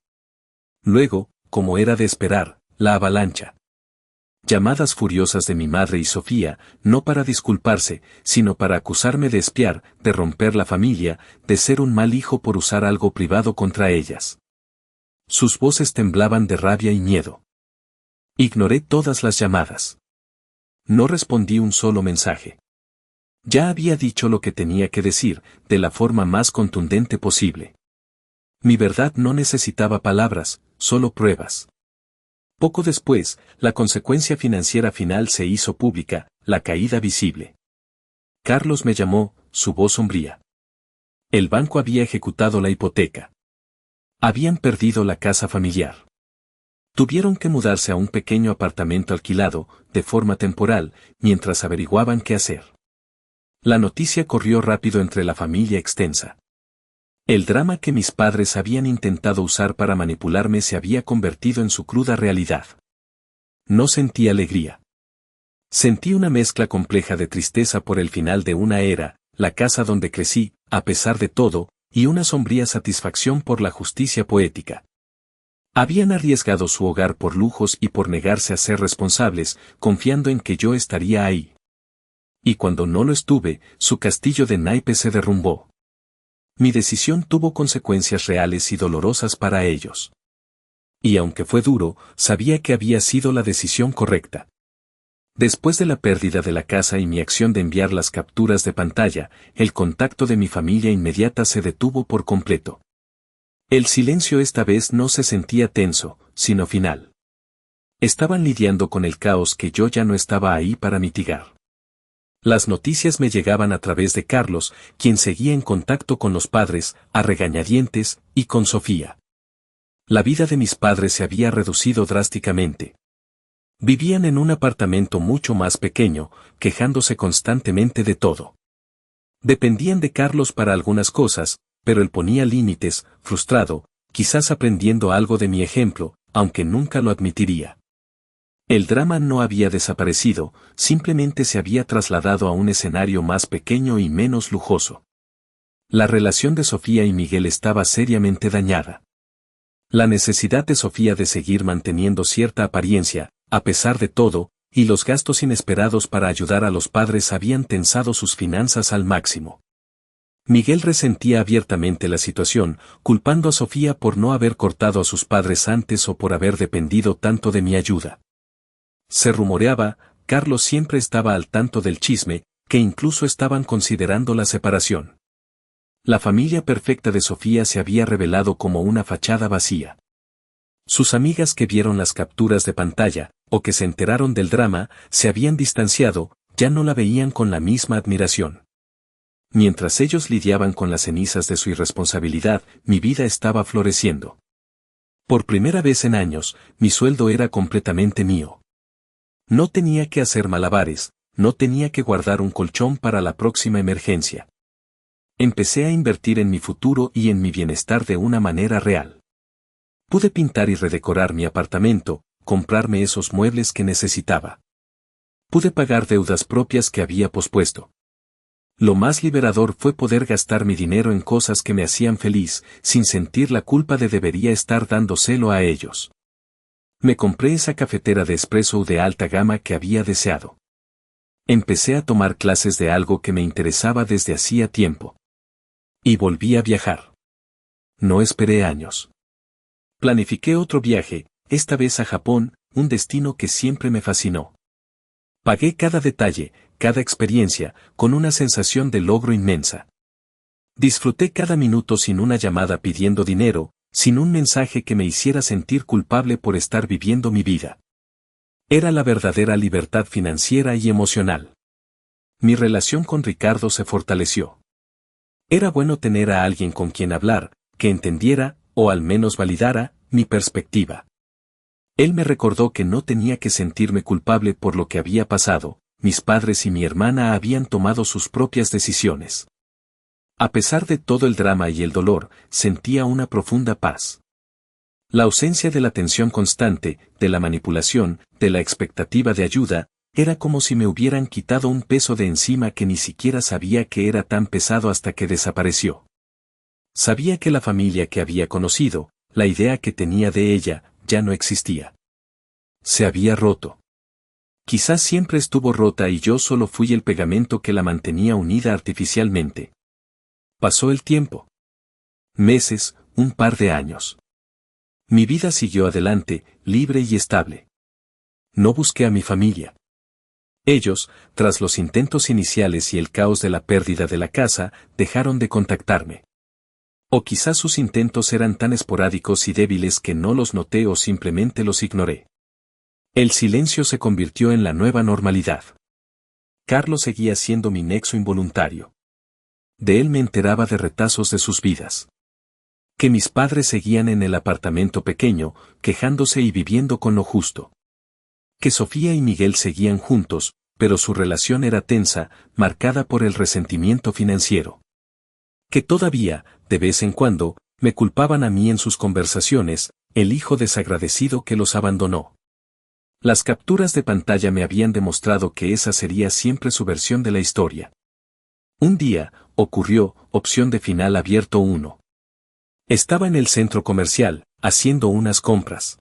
Luego, como era de esperar, la avalancha. Llamadas furiosas de mi madre y Sofía, no para disculparse, sino para acusarme de espiar, de romper la familia, de ser un mal hijo por usar algo privado contra ellas. Sus voces temblaban de rabia y miedo. Ignoré todas las llamadas. No respondí un solo mensaje. Ya había dicho lo que tenía que decir, de la forma más contundente posible. Mi verdad no necesitaba palabras, solo pruebas. Poco después, la consecuencia financiera final se hizo pública, la caída visible. Carlos me llamó, su voz sombría. El banco había ejecutado la hipoteca. Habían perdido la casa familiar. Tuvieron que mudarse a un pequeño apartamento alquilado, de forma temporal, mientras averiguaban qué hacer. La noticia corrió rápido entre la familia extensa. El drama que mis padres habían intentado usar para manipularme se había convertido en su cruda realidad. No sentí alegría. Sentí una mezcla compleja de tristeza por el final de una era, la casa donde crecí, a pesar de todo, y una sombría satisfacción por la justicia poética. Habían arriesgado su hogar por lujos y por negarse a ser responsables, confiando en que yo estaría ahí. Y cuando no lo estuve, su castillo de naipes se derrumbó. Mi decisión tuvo consecuencias reales y dolorosas para ellos. Y aunque fue duro, sabía que había sido la decisión correcta. Después de la pérdida de la casa y mi acción de enviar las capturas de pantalla, el contacto de mi familia inmediata se detuvo por completo. El silencio esta vez no se sentía tenso, sino final. Estaban lidiando con el caos que yo ya no estaba ahí para mitigar. Las noticias me llegaban a través de Carlos, quien seguía en contacto con los padres, a regañadientes, y con Sofía. La vida de mis padres se había reducido drásticamente. Vivían en un apartamento mucho más pequeño, quejándose constantemente de todo. Dependían de Carlos para algunas cosas, pero él ponía límites, frustrado, quizás aprendiendo algo de mi ejemplo, aunque nunca lo admitiría. El drama no había desaparecido, simplemente se había trasladado a un escenario más pequeño y menos lujoso. La relación de Sofía y Miguel estaba seriamente dañada. La necesidad de Sofía de seguir manteniendo cierta apariencia, a pesar de todo, y los gastos inesperados para ayudar a los padres habían tensado sus finanzas al máximo. Miguel resentía abiertamente la situación, culpando a Sofía por no haber cortado a sus padres antes o por haber dependido tanto de mi ayuda. Se rumoreaba, Carlos siempre estaba al tanto del chisme, que incluso estaban considerando la separación. La familia perfecta de Sofía se había revelado como una fachada vacía. Sus amigas que vieron las capturas de pantalla, o que se enteraron del drama, se habían distanciado, ya no la veían con la misma admiración. Mientras ellos lidiaban con las cenizas de su irresponsabilidad, mi vida estaba floreciendo. Por primera vez en años, mi sueldo era completamente mío. No tenía que hacer malabares, no tenía que guardar un colchón para la próxima emergencia. Empecé a invertir en mi futuro y en mi bienestar de una manera real. Pude pintar y redecorar mi apartamento, comprarme esos muebles que necesitaba. Pude pagar deudas propias que había pospuesto. Lo más liberador fue poder gastar mi dinero en cosas que me hacían feliz, sin sentir la culpa de debería estar dándoselo a ellos. Me compré esa cafetera de espresso de alta gama que había deseado. Empecé a tomar clases de algo que me interesaba desde hacía tiempo. Y volví a viajar. No esperé años. Planifiqué otro viaje, esta vez a Japón, un destino que siempre me fascinó. Pagué cada detalle, cada experiencia, con una sensación de logro inmensa. Disfruté cada minuto sin una llamada pidiendo dinero, sin un mensaje que me hiciera sentir culpable por estar viviendo mi vida. Era la verdadera libertad financiera y emocional. Mi relación con Ricardo se fortaleció. Era bueno tener a alguien con quien hablar, que entendiera, o al menos validara, mi perspectiva. Él me recordó que no tenía que sentirme culpable por lo que había pasado, mis padres y mi hermana habían tomado sus propias decisiones. A pesar de todo el drama y el dolor, sentía una profunda paz. La ausencia de la tensión constante, de la manipulación, de la expectativa de ayuda, era como si me hubieran quitado un peso de encima que ni siquiera sabía que era tan pesado hasta que desapareció. Sabía que la familia que había conocido, la idea que tenía de ella, ya no existía. Se había roto. Quizás siempre estuvo rota y yo solo fui el pegamento que la mantenía unida artificialmente. Pasó el tiempo. Meses, un par de años. Mi vida siguió adelante, libre y estable. No busqué a mi familia. Ellos, tras los intentos iniciales y el caos de la pérdida de la casa, dejaron de contactarme. O quizás sus intentos eran tan esporádicos y débiles que no los noté o simplemente los ignoré. El silencio se convirtió en la nueva normalidad. Carlos seguía siendo mi nexo involuntario. De él me enteraba de retazos de sus vidas. Que mis padres seguían en el apartamento pequeño, quejándose y viviendo con lo justo. Que Sofía y Miguel seguían juntos, pero su relación era tensa, marcada por el resentimiento financiero. Que todavía, de vez en cuando, me culpaban a mí en sus conversaciones, el hijo desagradecido que los abandonó. Las capturas de pantalla me habían demostrado que esa sería siempre su versión de la historia. Un día, ocurrió, opción de final abierto 1. Estaba en el centro comercial, haciendo unas compras.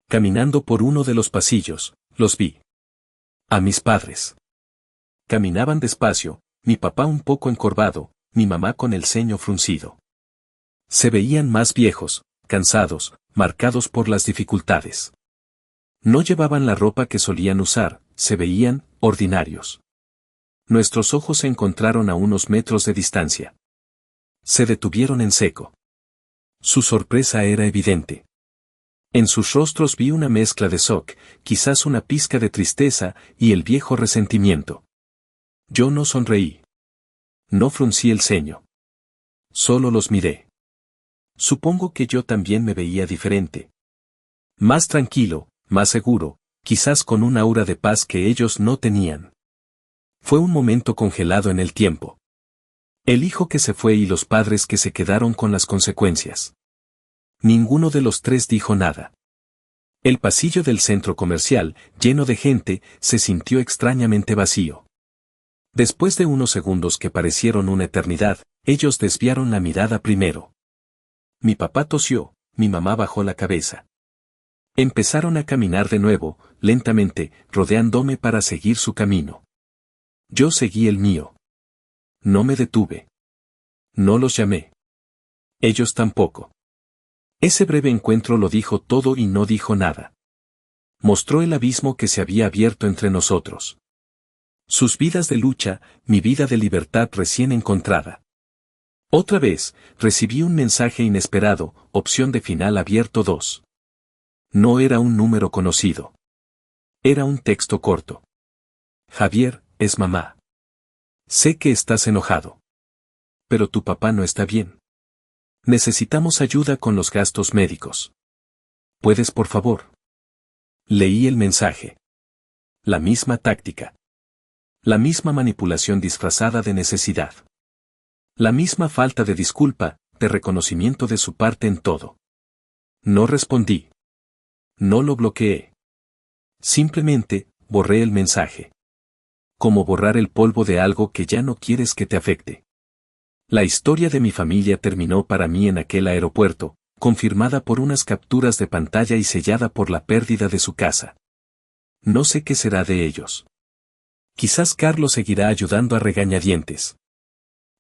Caminando por uno de los pasillos, los vi. A mis padres. Caminaban despacio, mi papá un poco encorvado, mi mamá con el ceño fruncido. Se veían más viejos, cansados, marcados por las dificultades. No llevaban la ropa que solían usar, se veían ordinarios. Nuestros ojos se encontraron a unos metros de distancia. Se detuvieron en seco. Su sorpresa era evidente. En sus rostros vi una mezcla de shock, quizás una pizca de tristeza y el viejo resentimiento. Yo no sonreí. No fruncí el ceño. Solo los miré. Supongo que yo también me veía diferente. Más tranquilo, más seguro, quizás con un aura de paz que ellos no tenían. Fue un momento congelado en el tiempo. El hijo que se fue y los padres que se quedaron con las consecuencias. Ninguno de los tres dijo nada. El pasillo del centro comercial, lleno de gente, se sintió extrañamente vacío. Después de unos segundos que parecieron una eternidad, ellos desviaron la mirada primero. Mi papá tosió, mi mamá bajó la cabeza. Empezaron a caminar de nuevo, lentamente, rodeándome para seguir su camino. Yo seguí el mío. No me detuve. No los llamé. Ellos tampoco. Ese breve encuentro lo dijo todo y no dijo nada. Mostró el abismo que se había abierto entre nosotros. Sus vidas de lucha, mi vida de libertad recién encontrada. Otra vez, recibí un mensaje inesperado, opción de final abierto 2. No era un número conocido. Era un texto corto. Javier, es mamá. Sé que estás enojado. Pero tu papá no está bien. Necesitamos ayuda con los gastos médicos. ¿Puedes, por favor? Leí el mensaje. La misma táctica. La misma manipulación disfrazada de necesidad. La misma falta de disculpa, de reconocimiento de su parte en todo. No respondí. No lo bloqueé. Simplemente, borré el mensaje. Como borrar el polvo de algo que ya no quieres que te afecte. La historia de mi familia terminó para mí en aquel aeropuerto, confirmada por unas capturas de pantalla y sellada por la pérdida de su casa. No sé qué será de ellos. Quizás Carlos seguirá ayudando a regañadientes.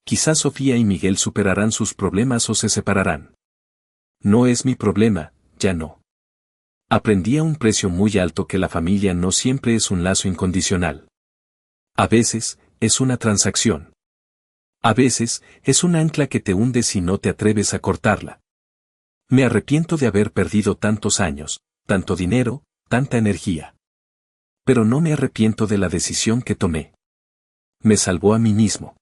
Quizás Sofía y Miguel superarán sus problemas o se separarán. No es mi problema, ya no. Aprendí a un precio muy alto que la familia no siempre es un lazo incondicional. A veces, es una transacción. A veces, es un ancla que te hunde si no te atreves a cortarla. Me arrepiento de haber perdido tantos años, tanto dinero, tanta energía. Pero no me arrepiento de la decisión que tomé. Me salvó a mí mismo.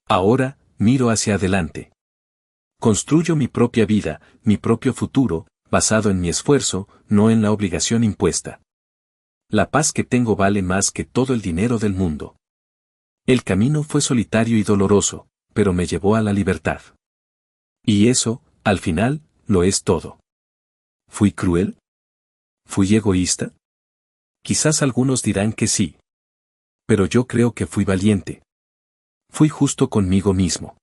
Ahora, miro hacia adelante. Construyo mi propia vida, mi propio futuro, basado en mi esfuerzo, no en la obligación impuesta. La paz que tengo vale más que todo el dinero del mundo. El camino fue solitario y doloroso, pero me llevó a la libertad. Y eso, al final, lo es todo. ¿Fui cruel? ¿Fui egoísta? Quizás algunos dirán que sí. Pero yo creo que fui valiente. Fui justo conmigo mismo.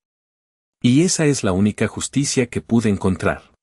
Y esa es la única justicia que pude encontrar.